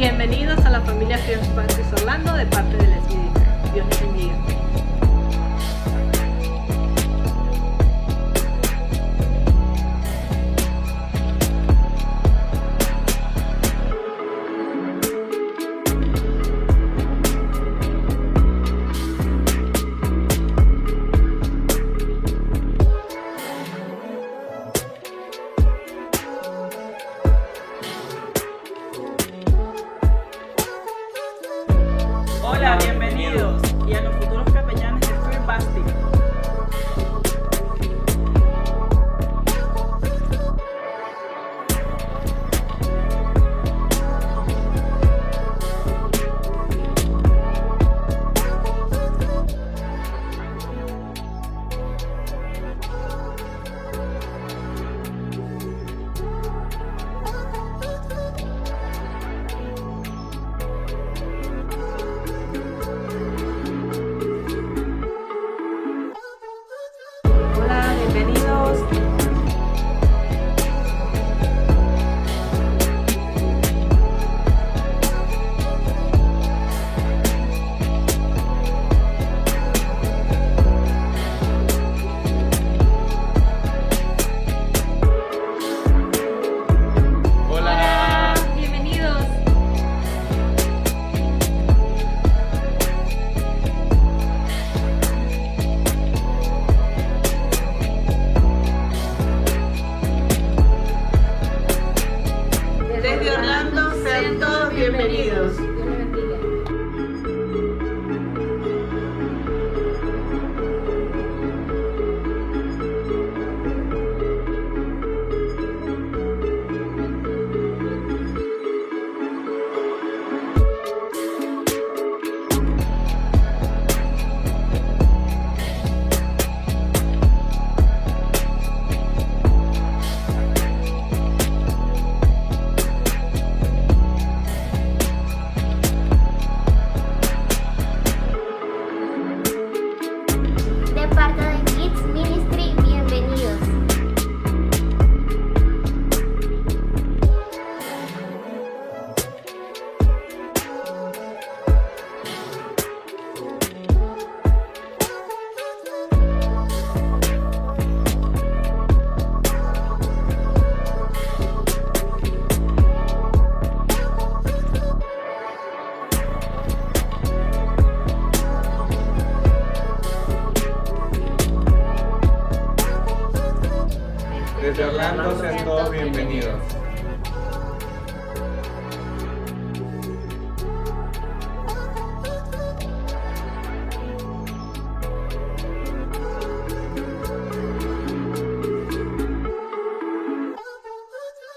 Bienvenidos a la familia First Baptist Orlando de parte de Les Ministry. Dios les bendiga. Hola, bienvenidos y a los futuros capellanes de First Baptist. Hola, bienvenidos. Hola. Bienvenidos. Desde Orlando, sean todos bienvenidos. Dios les bendiga. De parte de Kids Ministry, bienvenidos. Desde Orlando sean todos bienvenidos.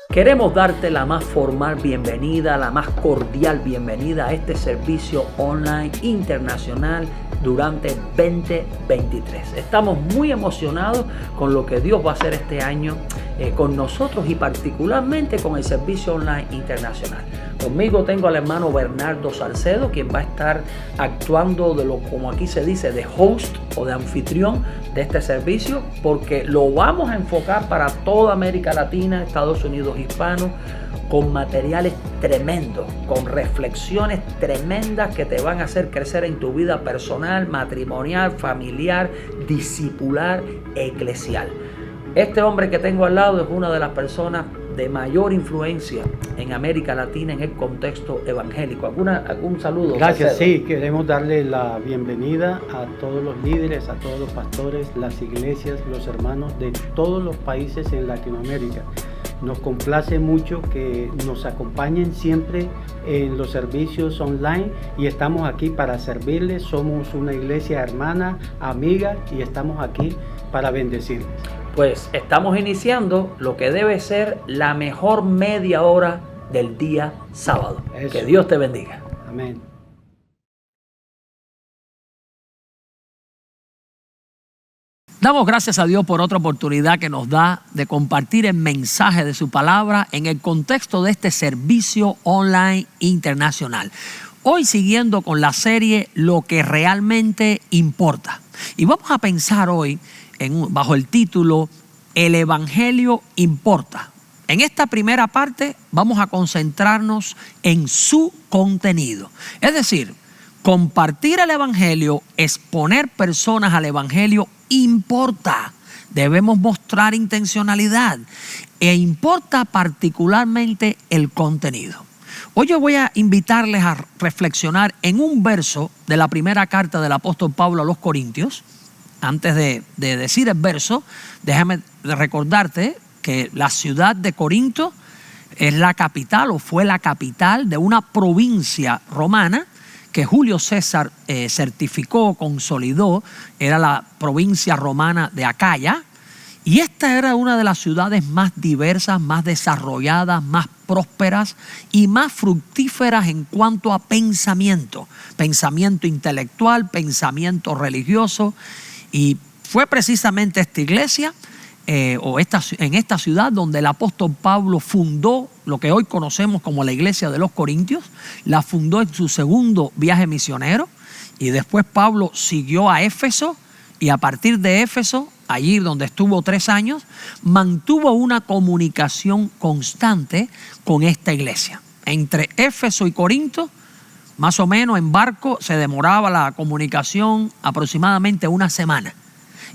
Queremos darte la más formal bienvenida, la más cordial bienvenida a este servicio online internacional durante 2023. Estamos muy emocionados con lo que Dios va a hacer este año con nosotros y particularmente con el servicio online internacional. Conmigo tengo al hermano Bernardo Salcedo, quien va a estar actuando de lo, como aquí se dice, de host o de anfitrión de este servicio, porque lo vamos a enfocar para toda América Latina, Estados Unidos hispano, con materiales tremendos, con reflexiones tremendas que te van a hacer crecer en tu vida personal, matrimonial, familiar, discipular, eclesial. Este hombre que tengo al lado es una de las personas de mayor influencia en América Latina en el contexto evangélico. ¿Algún saludo? Gracias, Salcedo? sí, queremos darle la bienvenida a todos los líderes, a todos los pastores, las iglesias, los hermanos de todos los países en Latinoamérica. Nos complace mucho que nos acompañen siempre en los servicios online y estamos aquí para servirles. Somos una iglesia hermana, amiga y estamos aquí para bendecirles. Pues estamos iniciando lo que debe ser la mejor media hora del día sábado. Eso. Que Dios te bendiga. Amén. Damos gracias a Dios por otra oportunidad que nos da de compartir el mensaje de su palabra en el contexto de este servicio online internacional. Hoy siguiendo con la serie Lo que realmente importa. Y vamos a pensar hoy bajo el título El Evangelio importa. En esta primera parte vamos a concentrarnos en su contenido. Es decir, compartir el evangelio, exponer personas al evangelio importa. Debemos mostrar intencionalidad e importa particularmente el contenido. Hoy yo voy a invitarles a reflexionar en un verso de la primera carta del apóstol Pablo a los Corintios. Antes de decir el verso, déjame recordarte que la ciudad de Corinto es la capital o fue la capital de una provincia romana que Julio César certificó, consolidó. Era la provincia romana de Acaya. Y esta era una de las ciudades más diversas, más desarrolladas, más prósperas y más fructíferas en cuanto a pensamiento. Pensamiento intelectual, pensamiento religioso. Y fue precisamente esta iglesia en esta ciudad donde el apóstol Pablo fundó lo que hoy conocemos como la iglesia de los Corintios. La fundó en su segundo viaje misionero. Y después Pablo siguió a Éfeso. Y a partir de Éfeso, allí donde estuvo 3 años, mantuvo una comunicación constante con esta iglesia. Entre Éfeso y Corinto, más o menos en barco, se demoraba la comunicación aproximadamente una semana.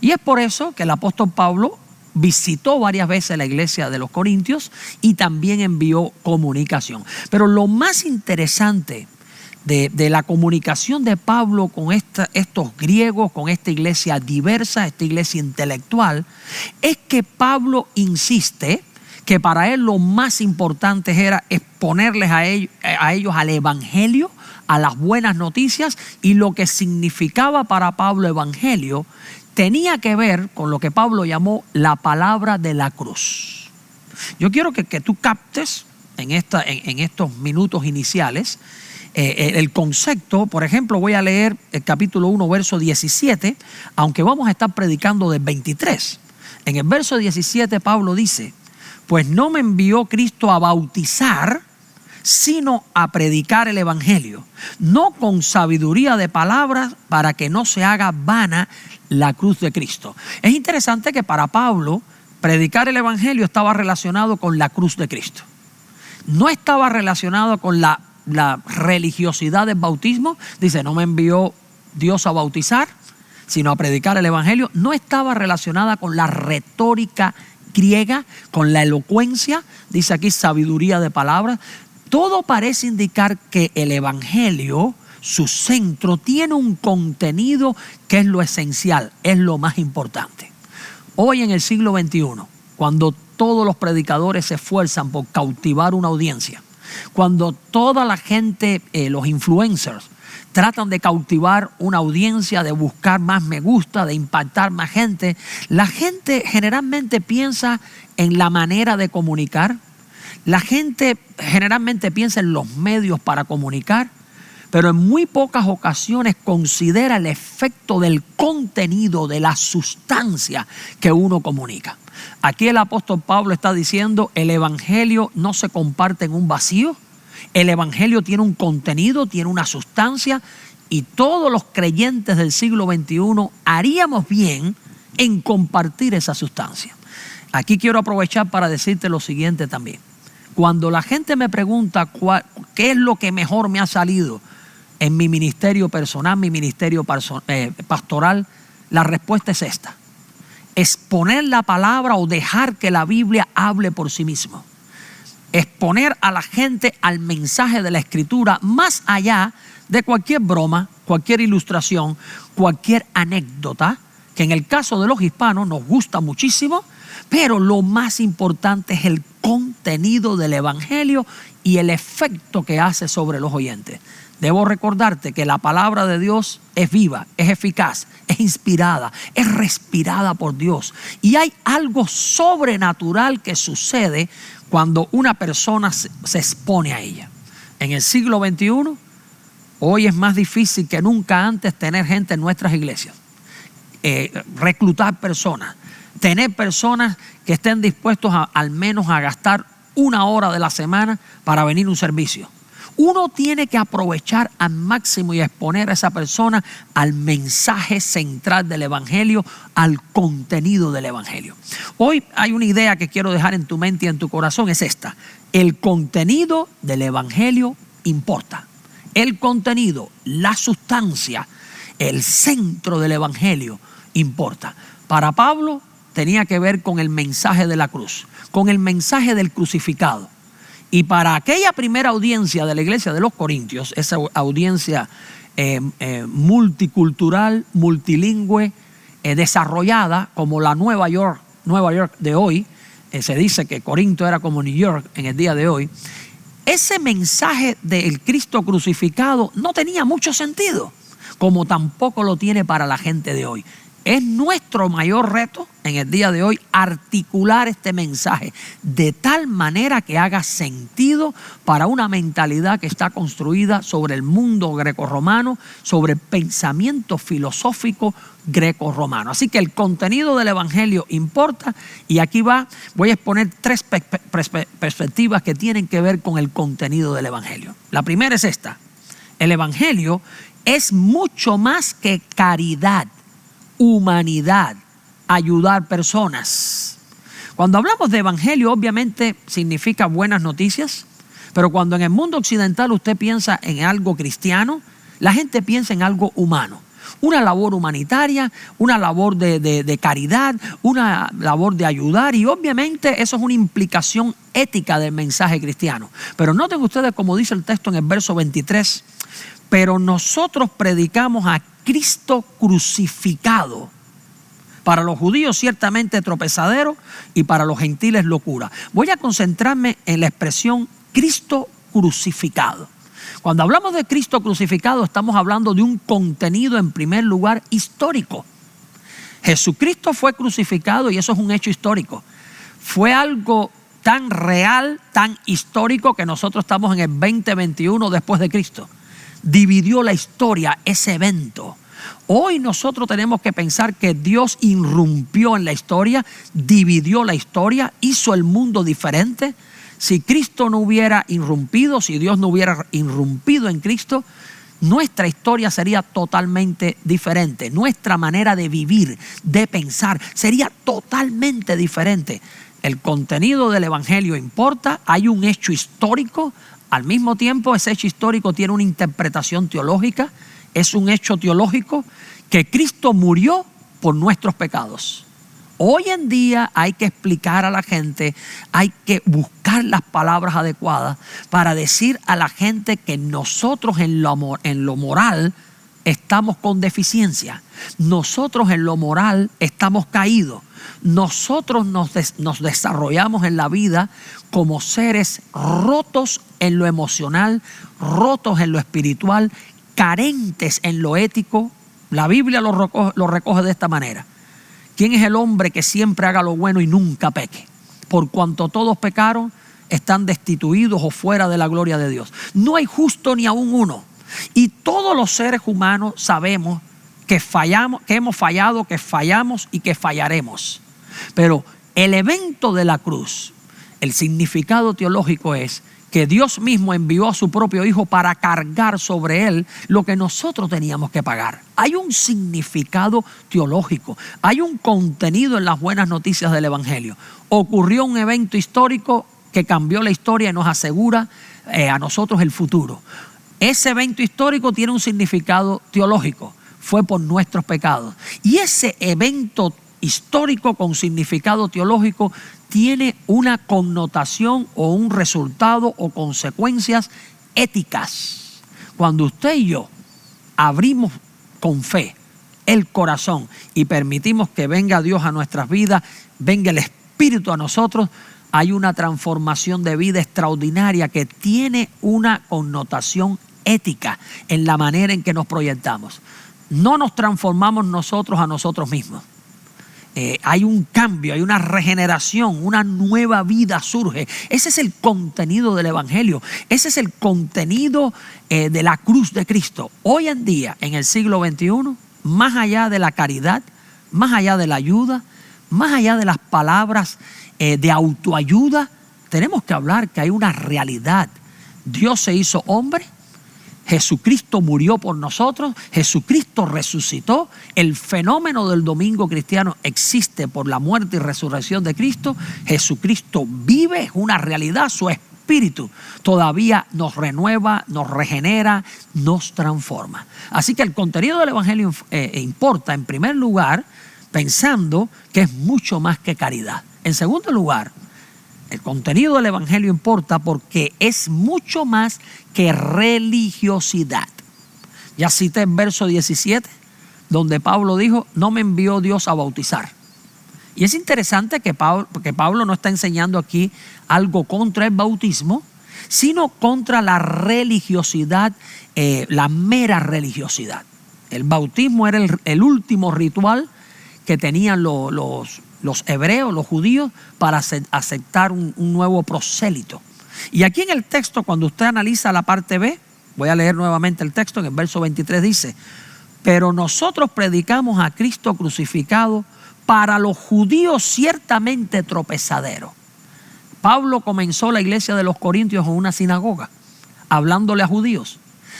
Y es por eso que el apóstol Pablo visitó varias veces la iglesia de los Corintios y también envió comunicación. Pero lo más interesante de la comunicación de Pablo con estos griegos, con esta iglesia diversa, esta iglesia intelectual, es que Pablo insiste que para él lo más importante era exponerles a ellos al evangelio, a las buenas noticias, y lo que significaba para Pablo evangelio tenía que ver con lo que Pablo llamó la palabra de la cruz. Yo quiero que tú captes en estos minutos iniciales el concepto. Por ejemplo, voy a leer el capítulo 1, verso 17, aunque vamos a estar predicando del 23. En el verso 17 Pablo dice: pues no me envió Cristo a bautizar, sino a predicar el evangelio, no con sabiduría de palabras, para que no se haga vana la cruz de Cristo. Es interesante que para Pablo predicar el evangelio estaba relacionado con la cruz de Cristo. No estaba relacionado con la religiosidad del bautismo. Dice, no me envió Dios a bautizar, sino a predicar el evangelio. No estaba relacionada con la retórica griega, con la elocuencia. Dice aquí sabiduría de palabras. Todo parece indicar que el evangelio, su centro, tiene un contenido que es lo esencial, es lo más importante. Hoy en el siglo XXI, cuando todos los predicadores se esfuerzan por cautivar una audiencia, cuando toda la gente, los influencers, tratan de cautivar una audiencia, de buscar más me gusta, de impactar más gente, la gente generalmente piensa en la manera de comunicar. La gente generalmente piensa en los medios para comunicar, pero en muy pocas ocasiones considera el efecto del contenido, de la sustancia que uno comunica. Aquí el apóstol Pablo está diciendo, el evangelio no se comparte en un vacío. El evangelio tiene un contenido, tiene una sustancia, y todos los creyentes del siglo XXI haríamos bien en compartir esa sustancia. Aquí quiero aprovechar para decirte lo siguiente también. Cuando la gente me pregunta qué es lo que mejor me ha salido en mi ministerio personal, mi ministerio pastoral, la respuesta es esta: exponer la palabra o dejar que la Biblia hable por sí mismo. Exponer a la gente al mensaje de la Escritura más allá de cualquier broma, cualquier ilustración, cualquier anécdota, que en el caso de los hispanos nos gusta muchísimo, pero lo más importante es el contenido del evangelio y el efecto que hace sobre los oyentes. Debo recordarte que la palabra de Dios es viva, es eficaz, es inspirada, es respirada por Dios. Y hay algo sobrenatural que sucede cuando una persona se expone a ella. En el siglo XXI, hoy es más difícil que nunca antes tener gente en nuestras iglesias, reclutar personas, tener personas que estén dispuestos al menos a gastar 1 hora de la semana para venir a un servicio. uno tiene que aprovechar al máximo y exponer a esa persona al mensaje central del Evangelio, al contenido del Evangelio. Hoy hay una idea que quiero dejar en tu mente y en tu corazón, es esta: el contenido del Evangelio importa. El contenido, la sustancia, el centro del Evangelio importa. Para Pablo tenía que ver con el mensaje de la cruz, con el mensaje del crucificado. Y para aquella primera audiencia de la iglesia de los Corintios, esa audiencia multicultural, multilingüe, desarrollada como la Nueva York de hoy, se dice que Corinto era como New York en el día de hoy, ese mensaje del Cristo crucificado no tenía mucho sentido, como tampoco lo tiene para la gente de hoy. Es nuestro mayor reto en el día de hoy articular este mensaje de tal manera que haga sentido para una mentalidad que está construida sobre el mundo grecorromano, sobre el pensamiento filosófico grecorromano. Así que el contenido del Evangelio importa, y aquí voy a exponer tres perspectivas que tienen que ver con el contenido del Evangelio. La primera es esta: el Evangelio es mucho más que caridad, humanidad, ayudar personas. Cuando hablamos de evangelio, obviamente significa buenas noticias, pero cuando en el mundo occidental usted piensa en algo cristiano, la gente piensa en algo humano. Una labor humanitaria, una labor de caridad, una labor de ayudar, y obviamente eso es una implicación ética del mensaje cristiano. Pero noten ustedes como dice el texto en el verso 23, pero nosotros predicamos a Cristo crucificado. Para los judíos ciertamente tropezadero y para los gentiles locura. Voy a concentrarme en la expresión Cristo crucificado. Cuando hablamos de Cristo crucificado estamos hablando de un contenido en primer lugar histórico. Jesucristo fue crucificado y eso es un hecho histórico. Fue algo tan real, tan histórico que nosotros estamos en el 2021 después de Cristo. Dividió la historia ese evento. Hoy nosotros tenemos que pensar que Dios irrumpió en la historia, dividió la historia, hizo el mundo diferente. Si Cristo no hubiera irrumpido, si Dios no hubiera irrumpido en Cristo, nuestra historia sería totalmente diferente. Nuestra manera de vivir, de pensar, sería totalmente diferente. El contenido del Evangelio importa, hay un hecho histórico. Al mismo tiempo, ese hecho histórico tiene una interpretación teológica. Es un hecho teológico que Cristo murió por nuestros pecados. Hoy en día hay que explicar a la gente, hay que buscar las palabras adecuadas para decir a la gente que nosotros en lo moral estamos con deficiencia. Nosotros en lo moral estamos caídos. Nosotros nos desarrollamos en la vida como seres rotos en lo emocional, rotos en lo espiritual, carentes en lo ético. La Biblia lo recoge de esta manera: ¿quién es el hombre que siempre haga lo bueno y nunca peque? Por cuanto todos pecaron, están destituidos o fuera de la gloria de Dios. No hay justo ni aún uno. Y todos los seres humanos sabemos que fallamos, que hemos fallado, que fallamos y que fallaremos. Pero el evento de la cruz, el significado teológico es que Dios mismo envió a su propio Hijo para cargar sobre Él lo que nosotros teníamos que pagar. Hay un significado teológico, hay un contenido en las buenas noticias del Evangelio. Ocurrió un evento histórico que cambió la historia y nos asegura a nosotros el futuro. Ese evento histórico tiene un significado teológico, fue por nuestros pecados. Y ese evento histórico con significado teológico tiene una connotación o un resultado o consecuencias éticas. Cuando usted y yo abrimos con fe el corazón y permitimos que venga Dios a nuestras vidas, venga el Espíritu a nosotros, hay una transformación de vida extraordinaria que tiene una connotación ética en la manera en que nos proyectamos. No nos transformamos nosotros a nosotros mismos. Hay un cambio, hay una regeneración, una nueva vida surge. Ese es el contenido del Evangelio. Ese es el contenido de la cruz de Cristo. Hoy en día, en el siglo XXI, más allá de la caridad, más allá de la ayuda, más allá de las palabras de autoayuda, tenemos que hablar que hay una realidad Dios se hizo hombre, Jesucristo murió por nosotros, Jesucristo resucitó. El fenómeno del domingo cristiano existe por la muerte y resurrección de Cristo. Jesucristo vive, es una realidad, su Espíritu todavía nos renueva, nos regenera, nos transforma. Así que el contenido del Evangelio importa, en primer lugar, pensando que es mucho más que caridad. En segundo lugar, el contenido del Evangelio importa porque es mucho más que religiosidad. Ya cité en verso 17, donde Pablo dijo, no me envió Dios a bautizar. Y es interesante que Pablo no está enseñando aquí algo contra el bautismo, sino contra la religiosidad, la mera religiosidad. El bautismo era el último ritual que tenían los hebreos, los judíos, para aceptar un nuevo prosélito. Y aquí en el texto, cuando usted analiza la parte B, voy a leer nuevamente el texto, en el verso 23 dice, pero nosotros predicamos a Cristo crucificado, para los judíos ciertamente tropezadero. Pablo comenzó la iglesia de los Corintios en una sinagoga, hablándole a judíos.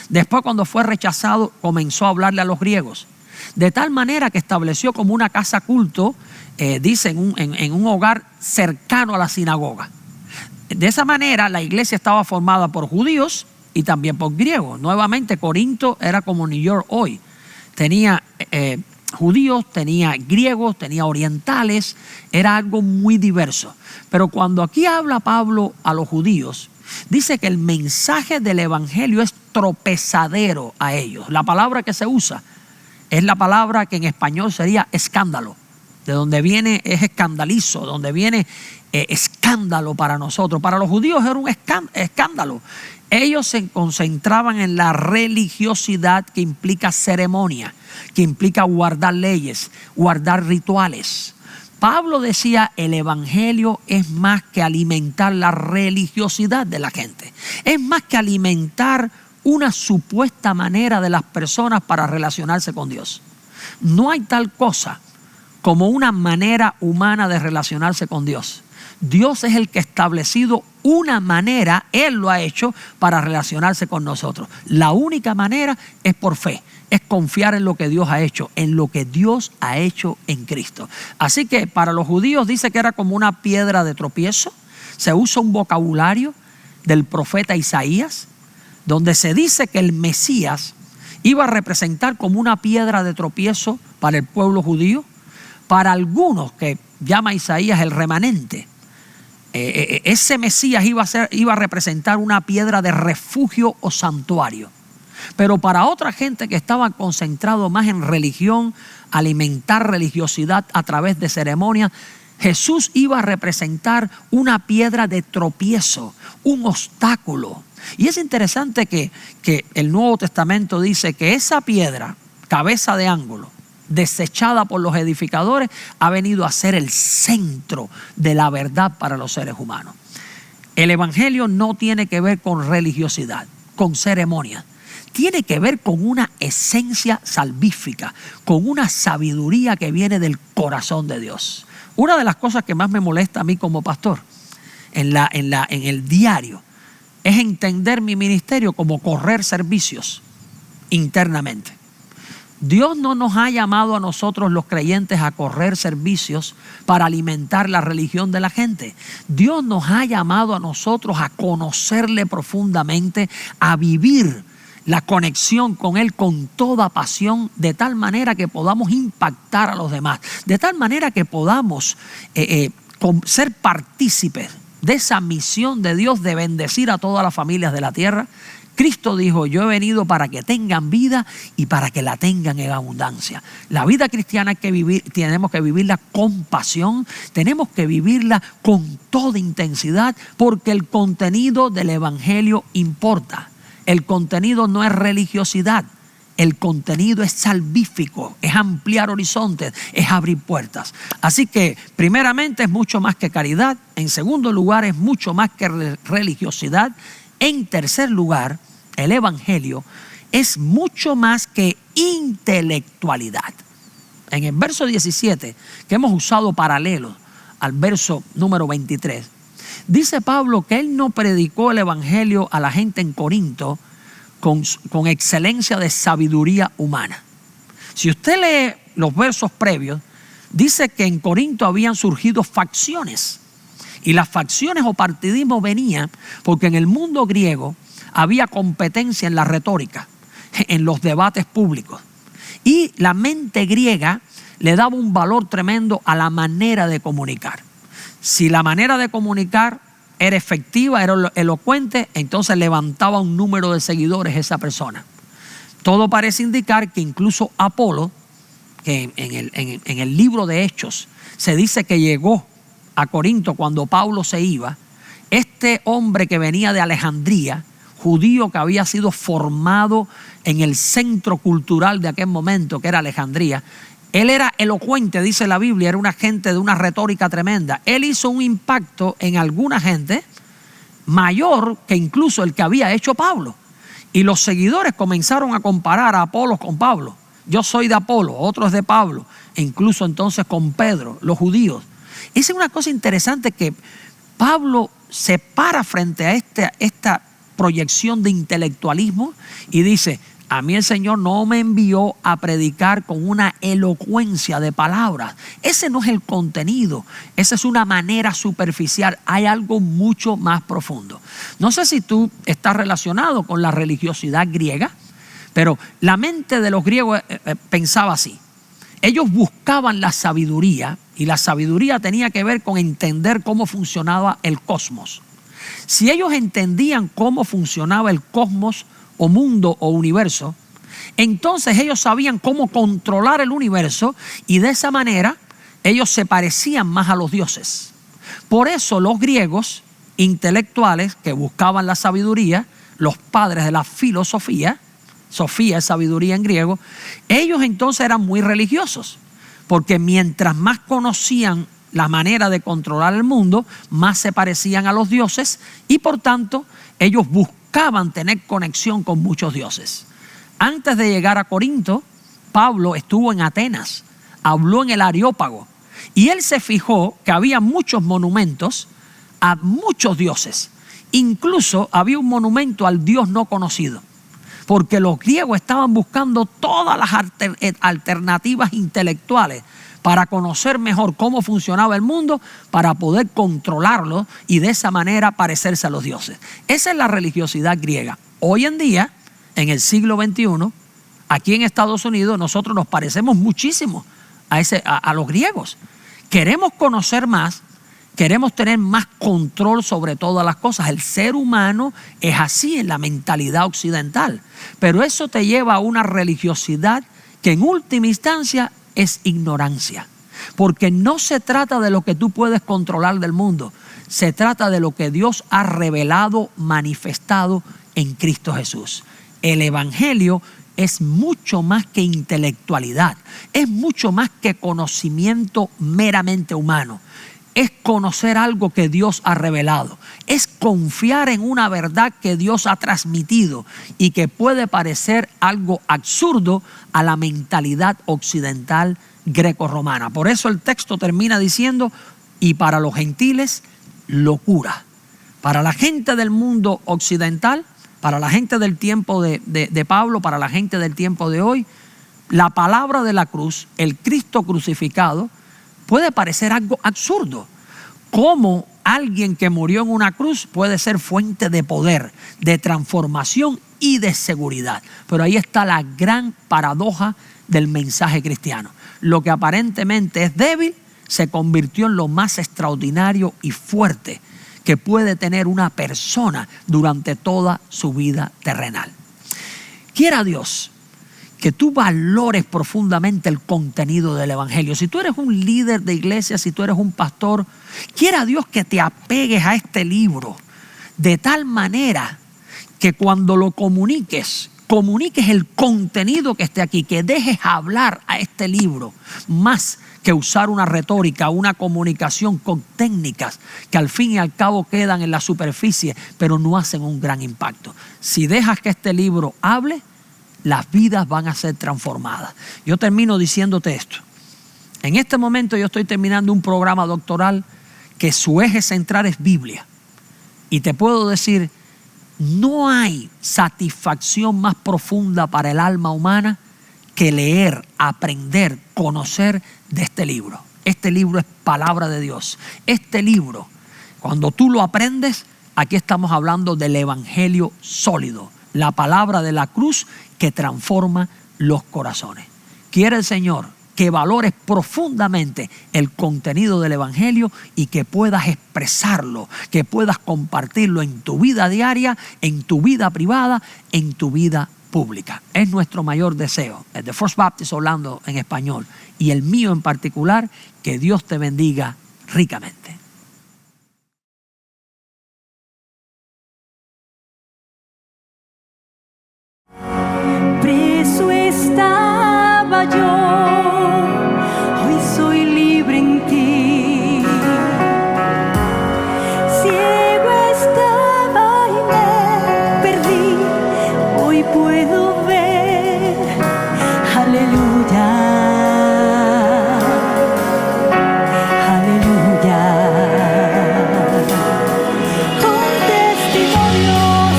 Después, cuando fue rechazado, comenzó a hablarle a los griegos. De tal manera que estableció como una casa culto, dice, en un hogar cercano a la sinagoga. De esa manera, la iglesia estaba formada por judíos y también por griegos. Nuevamente, Corinto era como New York hoy. Tenía judíos, tenía griegos, tenía orientales, era algo muy diverso. Pero cuando aquí habla Pablo a los judíos, dice que el mensaje del evangelio es tropezadero a ellos. La palabra que se usa es la palabra que en español sería escándalo. De donde viene es escandalizo, donde viene escándalo para nosotros. Para los judíos era un escándalo. Ellos se concentraban en la religiosidad que implica ceremonia, que implica guardar leyes, guardar rituales. Pablo decía, el evangelio es más que alimentar la religiosidad de la gente. Es más que alimentar una supuesta manera de las personas para relacionarse con Dios. No hay tal cosa como una manera humana de relacionarse con Dios. Dios es el que ha establecido una manera, Él lo ha hecho para relacionarse con nosotros. La única manera es por fe, es confiar en lo que Dios ha hecho, en lo que Dios ha hecho en Cristo. Así que para los judíos dice que era como una piedra de tropiezo. Se usa un vocabulario del profeta Isaías, donde se dice que el Mesías iba a representar como una piedra de tropiezo para el pueblo judío. Para algunos, que llama Isaías el remanente, ese Mesías iba a representar una piedra de refugio o santuario. Pero para otra gente que estaba concentrado más en religión, alimentar religiosidad a través de ceremonias, Jesús iba a representar una piedra de tropiezo, un obstáculo. Y es interesante que el Nuevo Testamento dice que esa piedra, cabeza de ángulo, desechada por los edificadores, ha venido a ser el centro de la verdad para los seres humanos. El evangelio no tiene que ver con religiosidad, con ceremonia. Tiene que ver con una esencia salvífica, con una sabiduría que viene del corazón de Dios. Una de las cosas que más me molesta a mí como pastor en el diario es entender mi ministerio como correr servicios internamente. Dios no nos ha llamado a nosotros los creyentes a correr servicios para alimentar la religión de la gente. Dios nos ha llamado a nosotros a conocerle profundamente, a vivir la conexión con Él con toda pasión, de tal manera que podamos impactar a los demás, de tal manera que podamos ser partícipes de esa misión de Dios de bendecir a todas las familias de la tierra. Cristo dijo, yo he venido para que tengan vida y para que la tengan en abundancia. La vida cristiana tenemos que vivirla con pasión, tenemos que vivirla con toda intensidad, porque el contenido del evangelio importa. El contenido no es religiosidad, el contenido es salvífico, es ampliar horizontes, es abrir puertas. Así que primeramente es mucho más que caridad, en segundo lugar es mucho más que religiosidad, en tercer lugar el evangelio es mucho más que intelectualidad. En el verso 17, que hemos usado paralelo al verso número 23, Dice Pablo que él no predicó el evangelio a la gente en Corinto con excelencia de sabiduría humana. Si usted lee los versos previos, dice que en Corinto habían surgido facciones. Y las facciones o partidismo venían porque en el mundo griego había competencia en la retórica, en los debates públicos. Y la mente griega le daba un valor tremendo a la manera de comunicar. Si la manera de comunicar era efectiva, era elocuente, entonces levantaba un número de seguidores esa persona. Todo parece indicar que incluso Apolo, que en el libro de Hechos se dice que llegó a Corinto cuando Pablo se iba, este hombre que venía de Alejandría, judío que había sido formado en el centro cultural de aquel momento, que era Alejandría, él era elocuente, dice la Biblia, era una gente de una retórica tremenda. Él hizo un impacto en alguna gente mayor que incluso el que había hecho Pablo. Y los seguidores comenzaron a comparar a Apolos con Pablo. Yo soy de Apolo, otro es de Pablo, e incluso entonces con Pedro, los judíos. Esa es una cosa interesante que Pablo se para frente a esta proyección de intelectualismo y dice: a mí el Señor no me envió a predicar con una elocuencia de palabras. Ese no es el contenido, esa es una manera superficial. Hay algo mucho más profundo. No sé si tú estás relacionado con la religiosidad griega, pero la mente de los griegos pensaba así. Ellos buscaban la sabiduría y la sabiduría tenía que ver con entender cómo funcionaba el cosmos. Si ellos entendían cómo funcionaba el cosmos o mundo o universo, entonces ellos sabían cómo controlar el universo y de esa manera ellos se parecían más a los dioses. Por eso los griegos intelectuales que buscaban la sabiduría, los padres de la filosofía, Sofía es sabiduría en griego, ellos entonces eran muy religiosos, porque mientras más conocían la manera de controlar el mundo, más se parecían a los dioses y por tanto ellos buscaban tener conexión con muchos dioses. Antes de llegar a Corinto, Pablo estuvo en Atenas, habló en el Areópago y él se fijó que había muchos monumentos a muchos dioses. Incluso había un monumento al Dios no conocido, porque los griegos estaban buscando todas las alternativas intelectuales para conocer mejor cómo funcionaba el mundo, para poder controlarlo y de esa manera parecerse a los dioses. Esa es la religiosidad griega. Hoy en día, en el siglo XXI, aquí en Estados Unidos, nosotros nos parecemos muchísimo a los griegos. Queremos conocer más, queremos tener más control sobre todas las cosas. El ser humano es así en la mentalidad occidental, pero eso te lleva a una religiosidad que en última instancia es ignorancia, porque no se trata de lo que tú puedes controlar del mundo, se trata de lo que Dios ha revelado, manifestado en Cristo Jesús. El evangelio es mucho más que intelectualidad, es mucho más que conocimiento meramente humano. Es conocer algo que Dios ha revelado, es confiar en una verdad que Dios ha transmitido y que puede parecer algo absurdo a la mentalidad occidental greco-romana. Por eso el texto termina diciendo: y para los gentiles, locura. Para la gente del mundo occidental, para la gente del tiempo de Pablo, para la gente del tiempo de hoy, la palabra de la cruz, el Cristo crucificado, puede parecer algo absurdo. ¿Cómo alguien que murió en una cruz puede ser fuente de poder, de transformación y de seguridad? Pero ahí está la gran paradoja del mensaje cristiano. Lo que aparentemente es débil se convirtió en lo más extraordinario y fuerte que puede tener una persona durante toda su vida terrenal. Quiera Dios que tú valores profundamente el contenido del evangelio. Si tú eres un líder de iglesia, si tú eres un pastor, quiera Dios que te apegues a este libro de tal manera que cuando lo comuniques el contenido que esté aquí, que dejes hablar a este libro más que usar una retórica, una comunicación con técnicas que al fin y al cabo quedan en la superficie, pero no hacen un gran impacto. Si dejas que este libro hable, las vidas van a ser transformadas. Yo termino diciéndote esto. En este momento yo estoy terminando un programa doctoral que su eje central es Biblia. Y te puedo decir, no hay satisfacción más profunda para el alma humana que leer, aprender, conocer de este libro. Este libro es palabra de Dios. Este libro, cuando tú lo aprendes, aquí estamos hablando del evangelio sólido, la palabra de la cruz que transforma los corazones. Quiere el Señor que valores profundamente el contenido del evangelio y que puedas expresarlo, que puedas compartirlo en tu vida diaria, en tu vida privada, en tu vida pública. Es nuestro mayor deseo, el de First Baptist Orlando en español y el mío en particular, que Dios te bendiga ricamente. Preso estaba yo, hoy soy libre en ti. Ciego estaba y me perdí, hoy puedo ver. Aleluya, aleluya. Con testimonios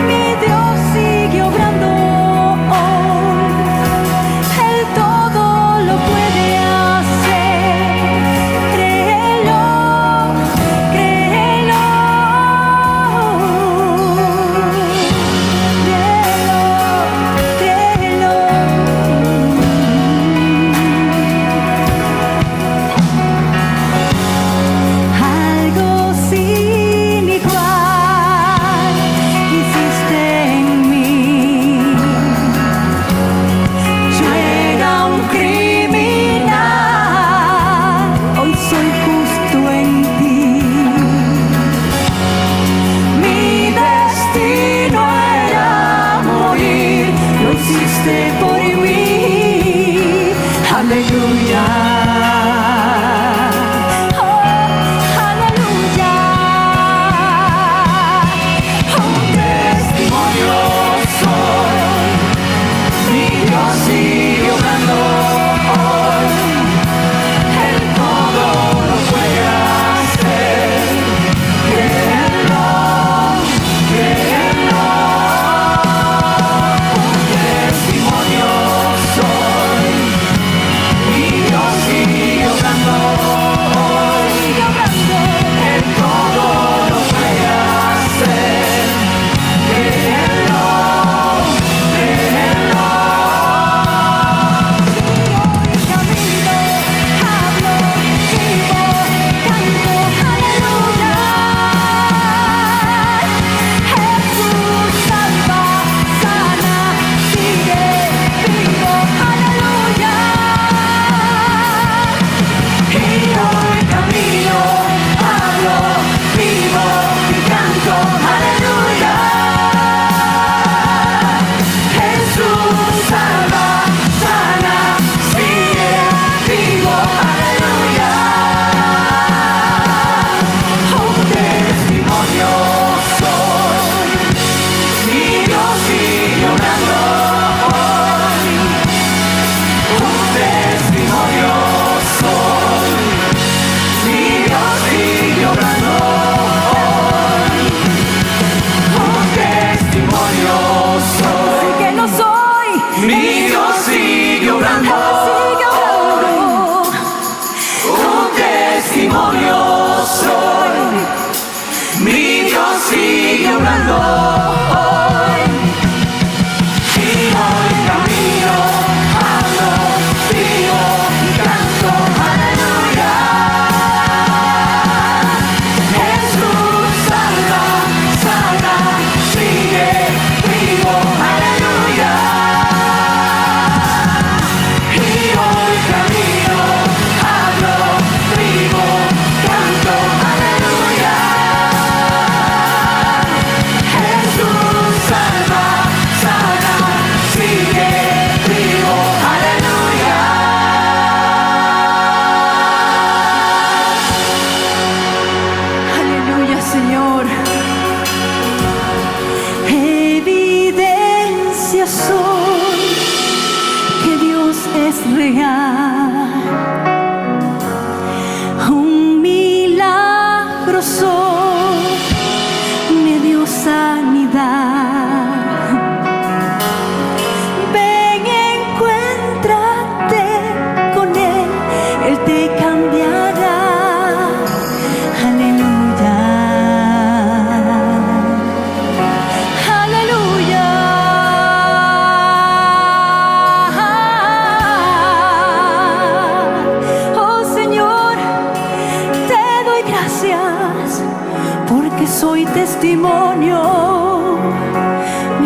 mi Dios sigue obrando hoy.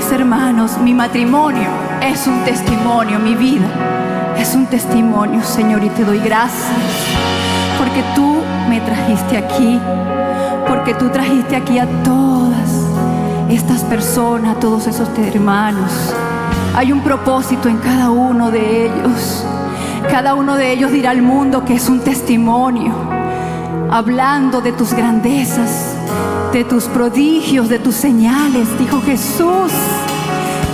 mis hermanos, mi matrimonio es un testimonio, mi vida es un testimonio, Señor, y te doy gracias porque tú me trajiste aquí, porque tú trajiste aquí a todas estas personas, a todos esos hermanos. Hay un propósito en cada uno de ellos. Cada uno de ellos dirá al mundo que es un testimonio, hablando de tus grandezas, de tus prodigios, de tus señales. Dijo Jesús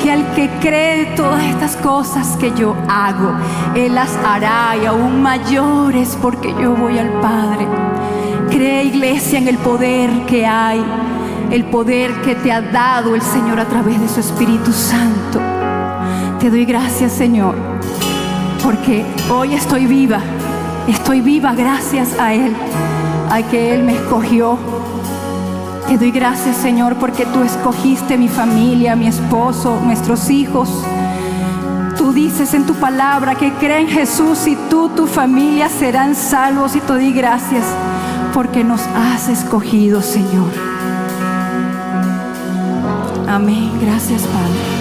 que al que cree todas estas cosas que yo hago, Él las hará y aún mayores, porque yo voy al Padre. Cree, iglesia, en el poder que hay, el poder que te ha dado el Señor a través de su Espíritu Santo. Te doy gracias, Señor, porque hoy estoy viva gracias a Él, a que Él me escogió. Te doy gracias, Señor, porque tú escogiste mi familia, mi esposo, nuestros hijos. Tú dices en tu palabra que cree en Jesús y tú, tu familia serán salvos, y te doy gracias porque nos has escogido, Señor. Amén. Gracias, Padre.